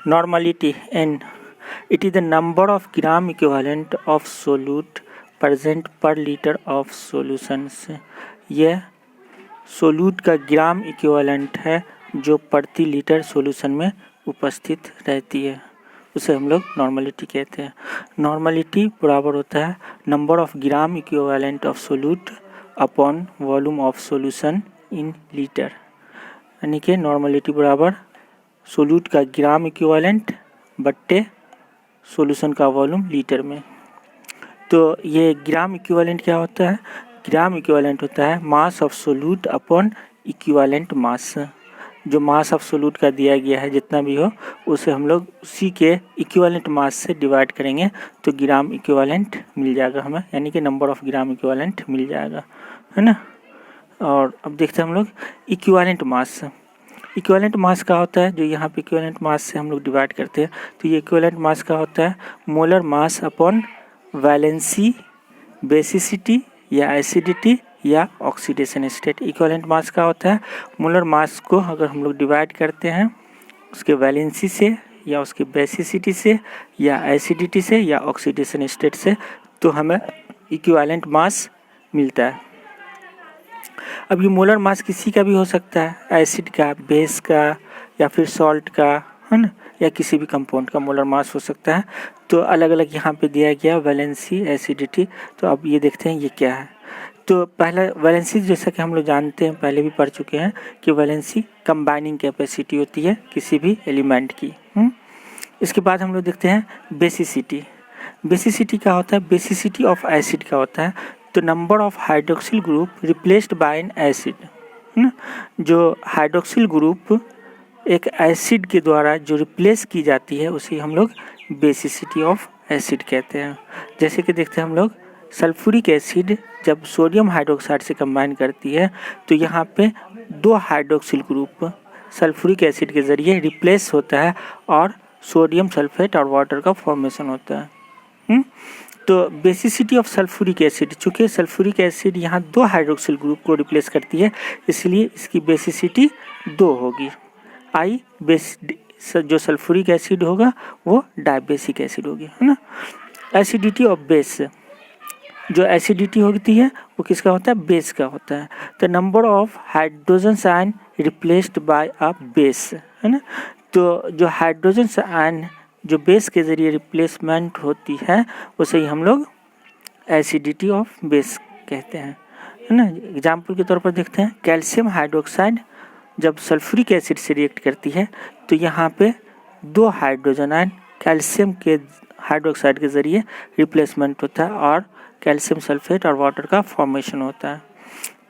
Normality N. It is the number of gram equivalent of solute present per liter of solutions. यह solute का gram equivalent है जो प्रति litre solution में उपस्थित रहती है, उसे हम लोग नॉर्मलिटी कहते हैं। नॉर्मलिटी बराबर होता है number of gram equivalent of solute upon volume of solution in litre, यानी कि नॉर्मलिटी बराबर सोल्यूट का ग्राम इक्विवेलेंट बट्टे सॉल्यूशन का वॉल्यूम लीटर में। तो ये ग्राम इक्विवेलेंट क्या होता है? ग्राम इक्विवेलेंट होता है मास of solute upon equivalent mass. जो मास ऑफ सोल्यूट का दिया गया है जितना भी हो उसे हम लोग उसी के इक्विवेलेंट मास से डिवाइड करेंगे तो ग्राम इक्विवेलेंट मिल जाएगा हमें, यानी कि नंबर ऑफ ग्राम इक्विवेलेंट मिल जाएगा, है ना। और अब देखते हैं हम लोग इक्विवेलेंट मास। इक्विवेलेंट मास का होता है जो यहाँ पे इक्विवेलेंट मास से हम लोग डिवाइड करते हैं, तो ये इक्विवेलेंट मास का होता है molar mass upon valency, basicity या एसिडिटी या ऑक्सीडेशन स्टेट। इक्विवेलेंट मास का होता है मोलर मास को अगर हम लोग डिवाइड करते हैं उसके वैलेंसी से या उसकी बेसिसिटी से या एसिडिटी से या ऑक्सीडेशन स्टेट से, तो हमें इक्विवेलेंट मास मिलता है। अब ये मोलर मास किसी का भी हो सकता है, एसिड का, बेस का या फिर सॉल्ट का, है ना, या किसी भी कंपाउंड का मोलर मास हो सकता है। तो अलग अलग यहाँ पे दिया गया वैलेंसी, एसिडिटी। तो अब ये देखते हैं ये क्या है। तो पहला वैलेंसी जैसा कि हम लोग जानते हैं, पहले भी पढ़ चुके हैं कि वैलेंसी कंबाइनिंग कैपेसिटी होती है किसी भी एलिमेंट की। इसके बाद हम लोग देखते हैं बेसिसिटी। बेसिसिटी क्या होता है? बेसिसिटी ऑफ एसिड का होता है तो number of hydroxyl group replaced by N acid. जो हाइड्रोक्सिल ग्रुप एक एसिड के द्वारा जो रिप्लेस की जाती है उसे हम लोग बेसिसिटी ऑफ एसिड कहते हैं। जैसे कि देखते हैं हम लोग सल्फ्यूरिक एसिड जब सोडियम हाइड्रोक्साइड से कंबाइन करती है तो यहाँ पे 2 हाइड्रोक्सिल ग्रुप सल्फ्यूरिक एसिड के ज़रिए रिप्लेस होता है और सोडियम सल्फेट और वाटर का फॉर्मेशन होता है। तो बेसिसिटी ऑफ सल्फ्यूरिक एसिड, चूँकि सल्फ्यूरिक एसिड यहाँ 2 हाइड्रोक्सिल ग्रुप को रिप्लेस करती है इसलिए इसकी बेसिसिटी 2 होगी। जो सल्फ्यूरिक एसिड होगा वो डायबेसिक एसिड होगी, है ना। एसिडिटी ऑफ बेस, जो एसिडिटी होती है वो किसका होता है? बेस का होता है। तो number of hydrogen ion replaced by a base, है ना। तो जो हाइड्रोजन आयन जो बेस के ज़रिए रिप्लेसमेंट होती है उसे ही हम लोग एसिडिटी ऑफ बेस कहते हैं, है ना। एग्जाम्पल के तौर पर देखते हैं कैल्शियम हाइड्रोक्साइड जब सल्फ्यूरिक एसिड से रिएक्ट करती है तो यहाँ पे 2 हाइड्रोजन आयन कैल्शियम के हाइड्रोक्साइड के ज़रिए रिप्लेसमेंट होता है और कैल्शियम सल्फेट और वाटर का फॉर्मेशन होता है।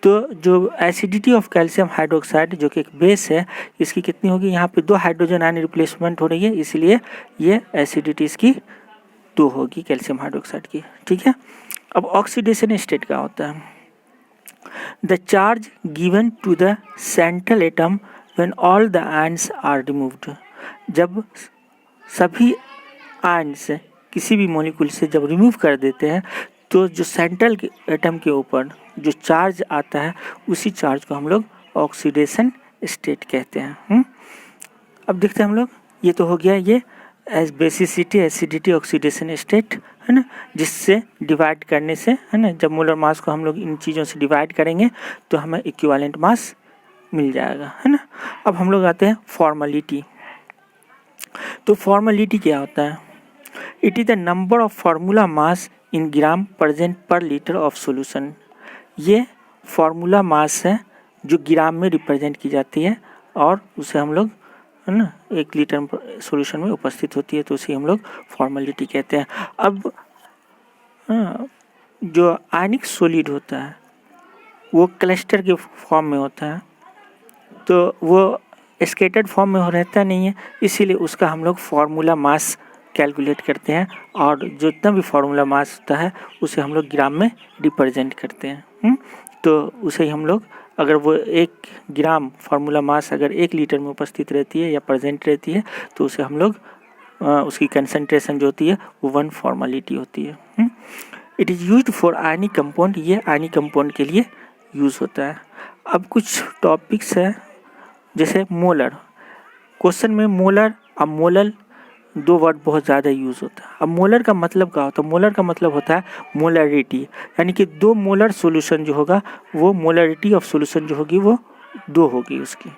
तो जो एसिडिटी ऑफ कैल्शियम हाइड्रोक्साइड जो कि एक बेस है इसकी कितनी होगी? यहाँ पे 2 हाइड्रोजन आयन रिप्लेसमेंट हो रही है इसलिए ये एसिडिटी इसकी 2 होगी कैल्शियम हाइड्रोक्साइड की, ठीक है। अब ऑक्सीडेशन स्टेट का होता है the charge given to the central atom when all the ions are removed. जब सभी आयन्स किसी भी मॉलिक्यूल से जब रिमूव कर देते हैं तो जो सेंट्रल एटम के ऊपर जो चार्ज आता है उसी चार्ज को हम लोग ऑक्सीडेशन स्टेट कहते हैं। अब देखते हैं हम लोग, ये तो हो गया ये बेसिसिटी, एसिडिटी, ऑक्सीडेशन स्टेट, है ना, जिससे डिवाइड करने से, है ना, जब मोलर मास को हम लोग इन चीज़ों से डिवाइड करेंगे तो हमें इक्विवेलेंट मास मिल जाएगा, है ना। अब हम लोग आते हैं फॉर्मेलिटी। तो फॉर्मेलिटी क्या होता है? It is the number of formula mass in gram present पर लीटर ऑफ सॉल्यूशन। ये फार्मूला मास है जो ग्राम में रिप्रेजेंट की जाती है और उसे हम लोग, है ना, 1 लीटर सॉल्यूशन में उपस्थित होती है तो उसे हम लोग फॉर्मेलिटी कहते हैं। अब जो आयनिक सॉलिड होता है वो क्लस्टर के फॉर्म में होता है तो वो स्कैटर्ड फॉर्म में रहता नहीं है, इसीलिए उसका हम लोग फार्मूला मास कैलकुलेट करते हैं और जितना भी फार्मूला मास होता है उसे हम लोग ग्राम में रिप्रेजेंट करते हैं। तो उसे हम लोग, अगर वो 1 ग्राम फार्मूला मास अगर 1 लीटर में उपस्थित रहती है या प्रेजेंट रहती है तो उसे हम लोग उसकी कंसंट्रेशन जो होती है वो 1 फॉर्मेलिटी होती है। It is used for ionic compound, ये आयनिक कंपाउंड के लिए यूज़ होता है। अब कुछ टॉपिक्स है जैसे मोलर। क्वेश्चन में मोलर अब मोलर, दो वर्ड बहुत ज़्यादा यूज़ होता है। अब मोलर का मतलब क्या होता है? मोलर का मतलब होता है मोलरिटी, यानी कि 2 मोलर सॉल्यूशन जो होगा वो मोलरिटी ऑफ सॉल्यूशन जो होगी वो 2 होगी उसकी।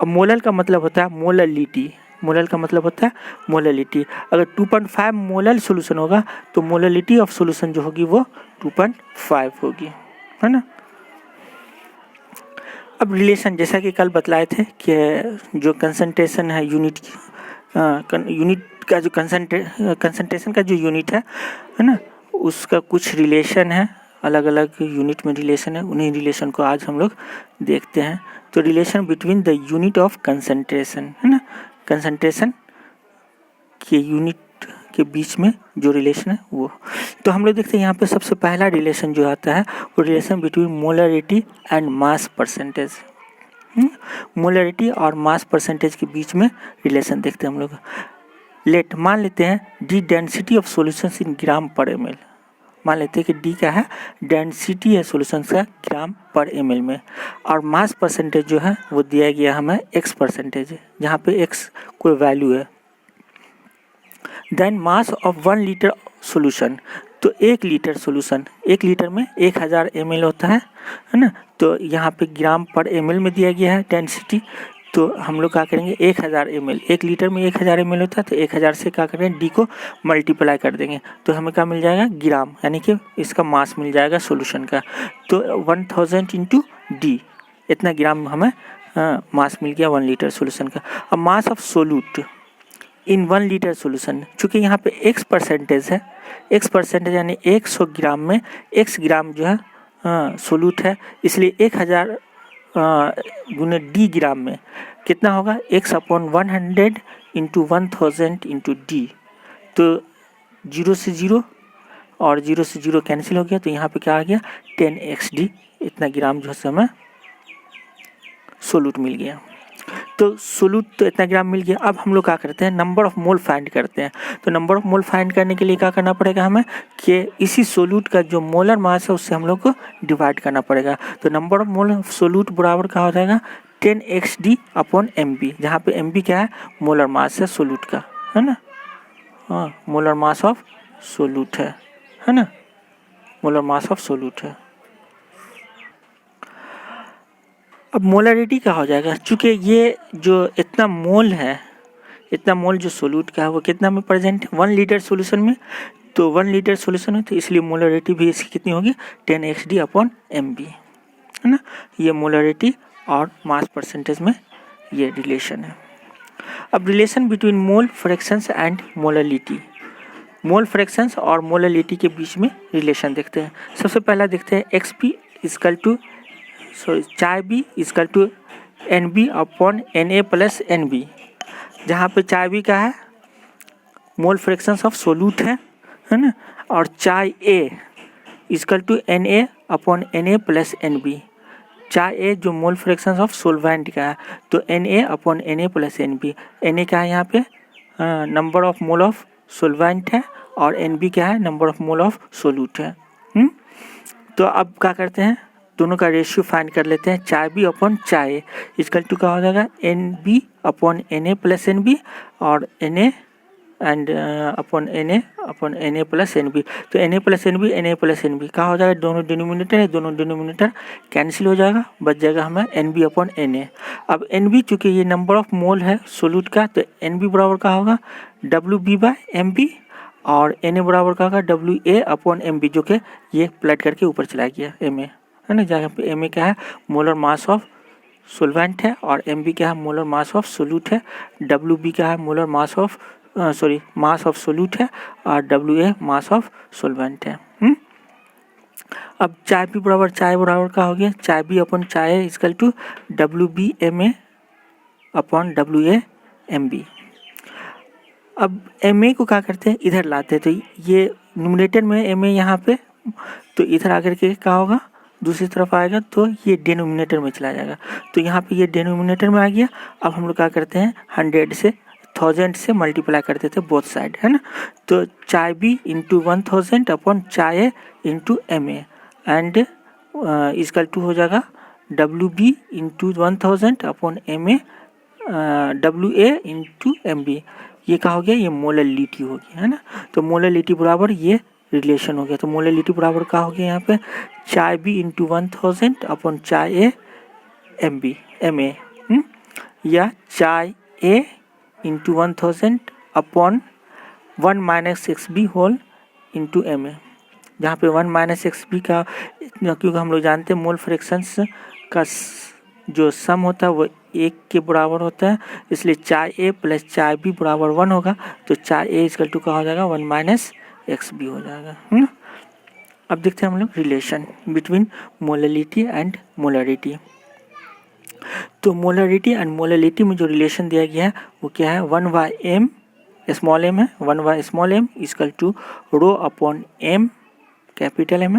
अब मोलर का मतलब होता है मोललिटी, मोलर का मतलब होता है मोललिटी। अगर 2.5 मोलर सॉल्यूशन होगा तो मोललिटी ऑफ सॉल्यूशन जो होगी वो 2.5 होगी, है ना। अब रिलेशन, जैसा कि कल बतलाए थे कि जो कंसंट्रेशन है यूनिट का जो कंसंट्रेशन का जो यूनिट है ना, उसका कुछ रिलेशन है, अलग अलग यूनिट में रिलेशन है। उन्हीं रिलेशन को आज हम लोग देखते हैं। तो relation between the unit of concentration, है ना, कंसंट्रेशन के यूनिट के बीच में जो रिलेशन है वो। तो हम लोग देखते हैं यहाँ पे सबसे पहला रिलेशन जो आता है वो relation between molarity and mass percentage. Molarity और मास परसेंटेज के बीच में रिलेशन देखते हैं हम लोग। लेट, मान लेते हैं d density of solutions in gram per m L. मान लेते हैं कि डी क्या है? डेंसिटी है सॉल्यूशंस का ग्राम पर एम एल में, और मास परसेंटेज जो है वो दिया गया हमें एक्स परसेंटेज, जहाँ पे एक्स कोई वैल्यू है। Then mass of 1 litre solution, तो 1 लीटर सॉल्यूशन, 1 लीटर में 1000 ml होता है ना। तो यहाँ पे ग्राम पर ml में दिया गया है डेंसिटी, तो हम लोग क्या करेंगे 1000 ml, 1 लीटर में 1000 ml होता है, तो 1000 से क्या करेंगे डी को मल्टीप्लाई कर देंगे, तो हमें क्या मिल जाएगा? ग्राम, यानी कि इसका मास मिल जाएगा सॉल्यूशन का। तो 1000 इंटू डी, इतना ग्राम हमें मास मिल गया 1 लीटर सॉल्यूशन का। अब मास of solute in 1 litre solution, चूँकि यहाँ पे x परसेंटेज है, x परसेंटेज यानी 100 ग्राम में x ग्राम जो है सोल्यूट है, इसलिए 1000 गुने डी ग्राम में कितना होगा? x/100 into 1000 into D. तो 0 से 0 और 0 से 0 कैंसिल हो गया, तो यहाँ पे क्या आ गया? 10xd, इतना ग्राम जो है हमें सोल्यूट मिल गया। तो सोल्यूट तो इतना ग्राम मिल गया। अब हम लोग क्या करते हैं? नंबर ऑफ मोल फाइंड करते हैं। तो नंबर ऑफ मोल फाइंड करने के लिए क्या करना पड़ेगा हमें कि इसी सोल्यूट का जो मोलर मास है उससे हम लोग को डिवाइड करना पड़ेगा। तो number of mole of solute बराबर क्या हो जाएगा? 10xd/mb, जहाँ पे mb क्या है? मोलर मास है सोल्यूट का, है ना। हाँ, मोलर मास ऑफ सोल्यूट है ना, मोलर मास ऑफ सोल्यूट है। अब मोलरिटी क्या हो जाएगा? चूँकि ये जो इतना मोल है, इतना मोल जो सोल्यूट का है वो कितना में प्रेजेंट है? 1 लीटर सॉल्यूशन में। तो 1 लीटर सॉल्यूशन है, तो इसलिए मोलरिटी भी इसकी कितनी होगी? 10xd/mb, है ना। ये मोलरिटी और मास परसेंटेज में ये रिलेशन है। अब relation between mole fractions and molarity, mole fractions और मोलरिटी के बीच में रिलेशन देखते हैं। सबसे पहला देखते हैं xp इक्वल टू चाय बी इक्वल टू NB/NA+NB, जहाँ पे चाय बी का है मोल फ्रैक्शंस ऑफ सोल्यूट है ना, और चाय ए इक्वल टू NA/NA+NB, चाय ए जो मोल फ्रैक्शंस ऑफ सोलवेंट का है, तो NA/NA+NB। NA क्या है यहाँ पे? Number of mole of solvent है, और NB क्या है? Number of mole of solute है। तो अब क्या करते हैं? दोनों का रेशियो फाइंड कर लेते हैं। चाय बी अपॉन चाय इक्वल टू क्या हो जाएगा? NB/NA+NB और NA एंड अपॉन NA/NA+NB। तो NA+NB क्या हो जाएगा? दोनों डिनोमिनेटर है, दोनों डिनोमिनेटर कैंसिल हो जाएगा, बच जाएगा हमें NB/NA। अब NB चूँकि ये नंबर ऑफ मोल है सोल्यूट का, तो NB बराबर का होगा WB/MB, और NA बराबर का होगा WA/MB, जो कि ये प्लट करके ऊपर चला गया MA, है ना। जहाँ पे MA क्या है? मोलर मास ऑफ सोलवेंट है, और MB क्या है? मोलर मास ऑफ सोल्यूट है। WB क्या है? Molar mass of mass of solute है, और WA मास ऑफ सोलवेंट है। अब चाय बी बराबर का हो गया चाय बी अपॉन चाय इक्वल टू WB/MA/WA/MB। अब MA को क्या करते हैं? इधर लाते हैं, तो ये न्यूमरेटर में MA यहाँ पे, तो इधर आकर के क्या होगा? दूसरी तरफ आएगा, तो ये डिनोमिनेटर में चला जाएगा। तो यहाँ पे ये डिनोमिनेटर में आ गया। अब हम लोग क्या करते हैं? 100 से 1000 से मल्टीप्लाई कर देते हैं बोथ साइड, है ना। तो chi B into 1000 upon chi into MA, and equal to हो जाएगा WB into 1000 upon MA WA into MB, ये क्या हो गया, ये मोलरिटी हो गया है ना। तो मोलरिटी बराबर ये रिलेशन हो गया। तो मोलरिटी बराबर क्या हो गया यहाँ पे, chi B into 1000 upon chi A MB MA, या chi A into 1000 upon 1 minus XB whole into MA, जहाँ पे 1 माइनस XB का, क्योंकि हम लोग जानते हैं मोल फ्रैक्शंस का जो सम होता है वो 1 के बराबर होता है, इसलिए चाय A प्लस चाय B बराबर 1 होगा। तो चाय A इक्वल टू क्या हो जाएगा, 1 माइनस XB हो जाएगा। अब देखते हैं हम लोग relation between molarity and molarity. तो मोलरिटी एंड मोलरिटी में जो रिलेशन दिया गया है वो क्या है, 1/m स्मॉल m है, 1/m equal to rho upon m capital M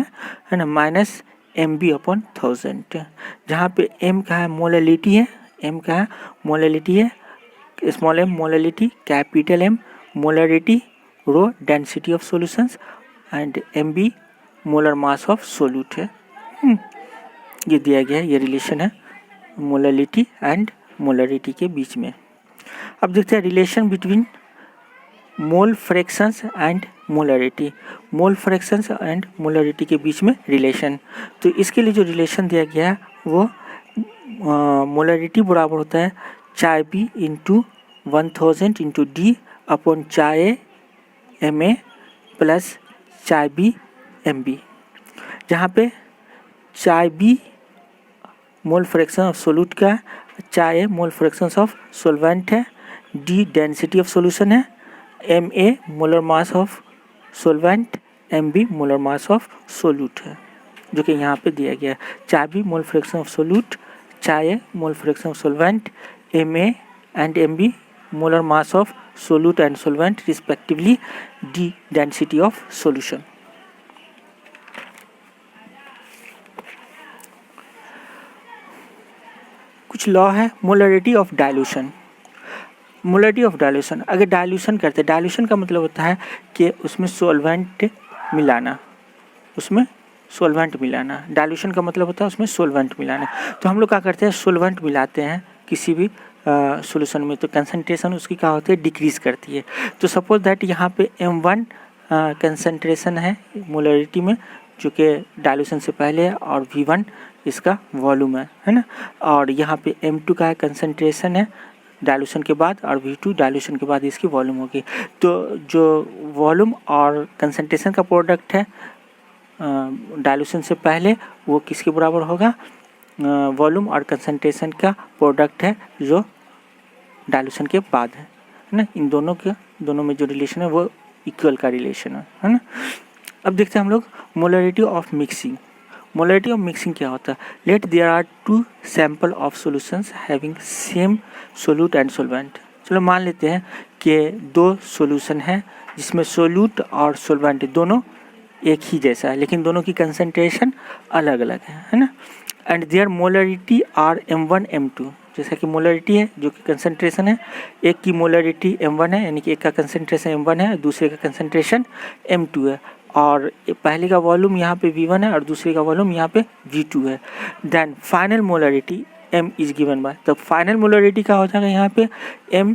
है ना, माइनस MB अपॉन 1000, जहाँ पे m का है मोलरिटी है, m का है मोलरिटी है, small m molarity, capital M molarity, rho density of solutions and MB molar mass of solute है। ये दिया गया है, ये रिलेशन है मोलरिटी एंड मोलरिटी के बीच में। अब देखते हैं relation between mole fractions and molarity, mole fractions and molarity के बीच में रिलेशन। तो इसके लिए जो रिलेशन दिया गया है वो मोलरिटी बराबर होता है chi B into 1000 into D upon चाय MA प्लस चाय B MB, जहाँ पे chi B mole fraction of solute का है, चाय मोल फ्रैक्शन ऑफ सोलवेंट है, D डेंसिटी ऑफ सॉल्यूशन है, MA molar mass of solvent, MB molar mass of solute है, जो कि यहाँ पे दिया गया है। Chi B mole fraction of solute, chi mole fraction of solvent, MA and MB molar mass of solute and solvent respectively, D density of solution. कुछ law है molarity of dilution. Molarity of dilution, अगर dilution करते हैं, dilution का मतलब होता है कि उसमें सॉल्वेंट मिलाना, उसमें सॉल्वेंट मिलाना, डाइल्यूशन का मतलब होता है उसमें सॉल्वेंट मिलाना। तो हम लोग क्या करते हैं, सॉल्वेंट मिलाते हैं किसी भी सॉल्यूशन में, तो कंसंट्रेशन उसकी क्या होती है, डिक्रीज करती है। तो सपोज दैट यहाँ पे M1 कंसंट्रेशन है मोलरिटी में, जो कि डाइल्यूशन से पहले है, और V1 इसका वॉल्यूम है ना, और यहाँ पे M2 का कंसंट्रेशन है डाइल्यूशन के बाद, और V2 डाइल्यूशन के बाद इसकी वॉल्यूम होगी। तो जो वॉल्यूम और कंसंट्रेशन का प्रोडक्ट है डाइल्यूशन से पहले, वो किसके बराबर होगा, वॉल्यूम और कंसंट्रेशन का प्रोडक्ट है जो डाइल्यूशन के बाद है ना। इन दोनों में जो रिलेशन है वो इक्वल का रिलेशन है ना। अब देखते हैं हम लोग molarity of mixing. Molarity of mixing क्या होता है, let there are 2 sample of solutions having same solute and solvent. चलो मान लेते हैं कि 2 सॉल्यूशन है जिसमें सोल्यूट और सॉल्वेंट दोनों एक ही जैसा है, लेकिन दोनों की कंसंट्रेशन अलग अलग है ना। And there molarity are M1 M2, जैसा कि मोलरिटी है जो कि कंसंट्रेशन है, एक की मोलरिटी M1 है, यानी कि एक का कंसंट्रेशन M1 है, दूसरे का कंसंट्रेशन M2 है, और पहले का वॉल्यूम यहाँ पे V1 है और दूसरे का वॉल्यूम यहाँ पे V2 है। Then final molarity M is given by, तो फाइनल मोलरिटी का हो जाएगा यहाँ पे M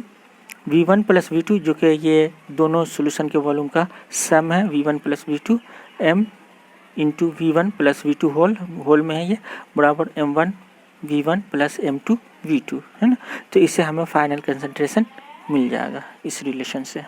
V1 प्लस V2, जो कि ये दोनों सोल्यूशन के वॉल्यूम का सम है, V1 plus V2, M into V1 plus V2 whole में है ये, बराबर M1 V1 plus M2 V2 है ना। तो इससे हमें फाइनल कंसंट्रेशन मिल जाएगा इस रिलेशन से।